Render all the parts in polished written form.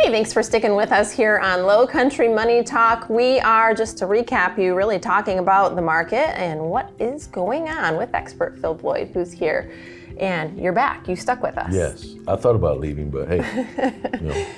Hey, thanks for sticking with us here on Lowcountry Money Talk. We are, just to recap you, really talking about the market and what is going on with expert Phil Bloyd, who's here. And you're back. You stuck with us. Yes. I thought about leaving, but hey,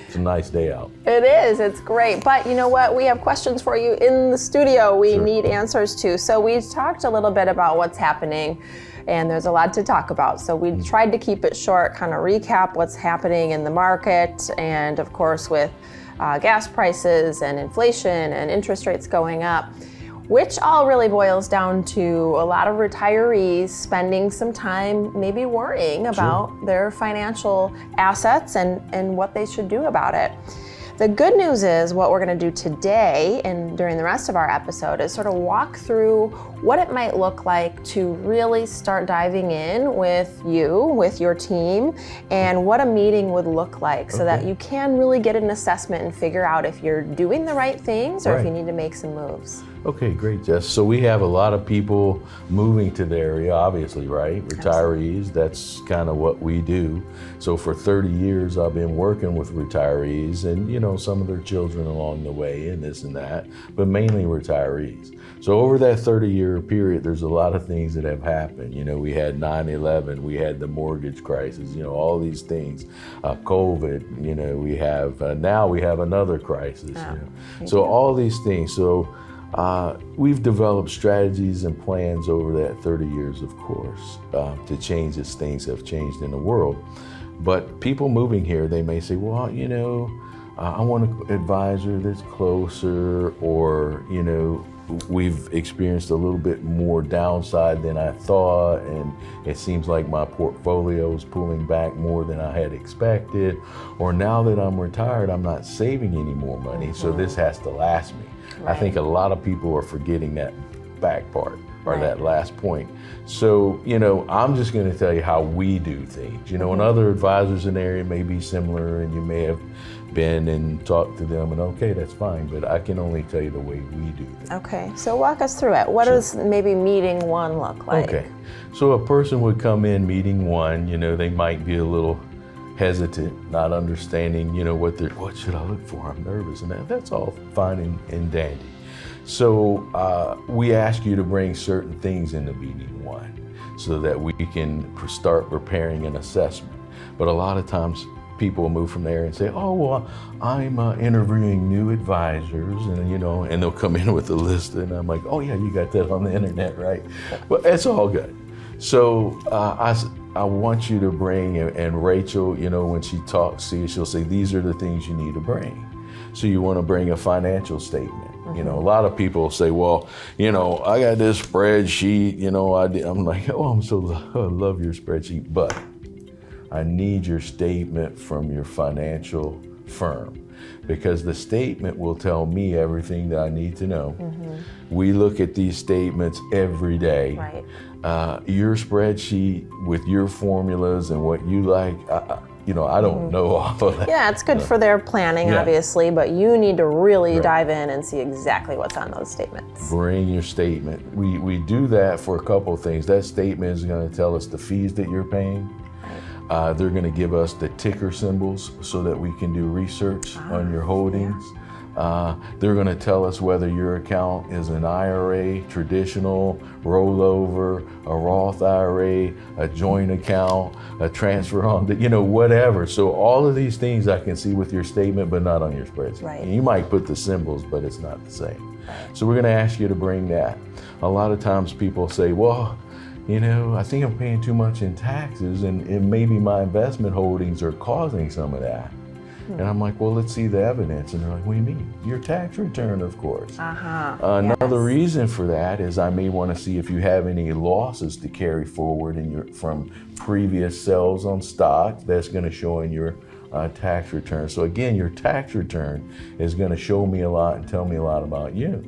it's a nice day out. It is. It's great. But you know what? We have questions for you in the studio we need answers to. So we talked a little bit about what's happening, and there's a lot to talk about. So we tried to keep it short, kind of recap what's happening in the market, and of course with gas prices and inflation and interest rates going up, which all really boils down to a lot of retirees spending some time maybe worrying about their financial assets and what they should do about it. The good news is what we're going to do today and during the rest of our episode is sort of walk through what it might look like to really start diving in with you, with your team, and what a meeting would look like so that you can really get an assessment and figure out if you're doing the right things or if you need to make some moves. Okay, great, Jess. So we have a lot of people moving to the area, obviously, right? Retirees, that's kind of what we do. So for 30 years, I've been working with retirees and, some of their children along the way and this and that, but mainly retirees. So over that 30-year period, there's a lot of things that have happened. We had 9/11, we had the mortgage crisis, all these things, COVID, we have, now we have another crisis. So all these things. So we've developed strategies and plans over that 30 years, of course, to change as things have changed in the world. But people moving here, they may say, well, I want an advisor that's closer, or, we've experienced a little bit more downside than I thought, and it seems like my portfolio is pulling back more than I had expected, or now that I'm retired, I'm not saving any more money, so this has to last me. I think a lot of people are forgetting that back part, or that last point. So, I'm just going to tell you how we do things. And other advisors in the area may be similar, and you may have been and talked to them, and okay, that's fine, but I can only tell you the way we do things. Okay, so walk us through it. What does maybe meeting one look like? Okay, so a person would come in meeting one, they might be a little hesitant, not understanding, what should I look for? I'm nervous, and that's all fine and dandy. So we ask you to bring certain things into meeting one so that we can start preparing an assessment. But a lot of times people will move from there and say, oh, well, I'm interviewing new advisors, and and they'll come in with a list, and I'm like, oh yeah, you got that on the internet, right? Well, it's all good. So I want you to bring, and Rachel, when she talks to you, she'll say, these are the things you need to bring. So you want to bring a financial statement. A lot of people say, well, I got this spreadsheet, I'm like, oh, I love your spreadsheet, but I need your statement from your financial firm, because the statement will tell me everything that I need to know. We look at these statements every day. Your spreadsheet with your formulas and what you like, I don't know all of that. Yeah, it's good for their planning, obviously, but you need to really dive in and see exactly what's on those statements. Bring your statement. We do that for a couple of things. That statement is going to tell us the fees that you're paying. They're going to give us the ticker symbols so that we can do research on your holdings. They're going to tell us whether your account is an IRA, traditional, rollover, a Roth IRA, a joint account, a transfer on, whatever. So all of these things I can see with your statement, but not on your spreadsheet. And you might put the symbols, but it's not the same. So we're going to ask you to bring that. A lot of times people say, well, I think I'm paying too much in taxes, and maybe my investment holdings are causing some of that. And I'm like, well, let's see the evidence. And they're like, what do you mean? Your tax return, of course. Another reason for that is I may want to see if you have any losses to carry forward from previous sales on stock. That's going to show in your tax return. So again, your tax return is going to show me a lot and tell me a lot about you.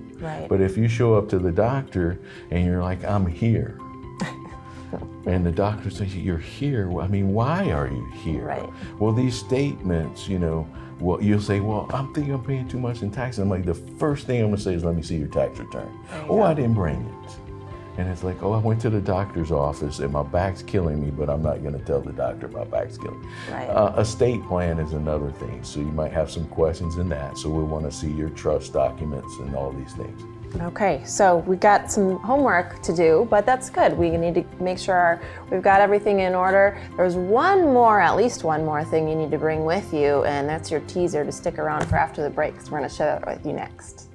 But if you show up to the doctor and you're like, I'm here, and the doctor says, you're here. Well, why are you here? Well, these statements, you'll say, well, I'm thinking I'm paying too much in taxes. I'm like, the first thing I'm going to say is, let me see your tax return. I didn't bring it. And it's like, oh, I went to the doctor's office and my back's killing me, but I'm not going to tell the doctor my back's killing me. Right. Estate plan is another thing. So you might have some questions in that. So we want to see your trust documents and all these things. Okay, so we got some homework to do, but that's good. We need to make sure we've got everything in order. There's at least one more thing you need to bring with you, and that's your teaser to stick around for after the break, because we're going to share that with you next.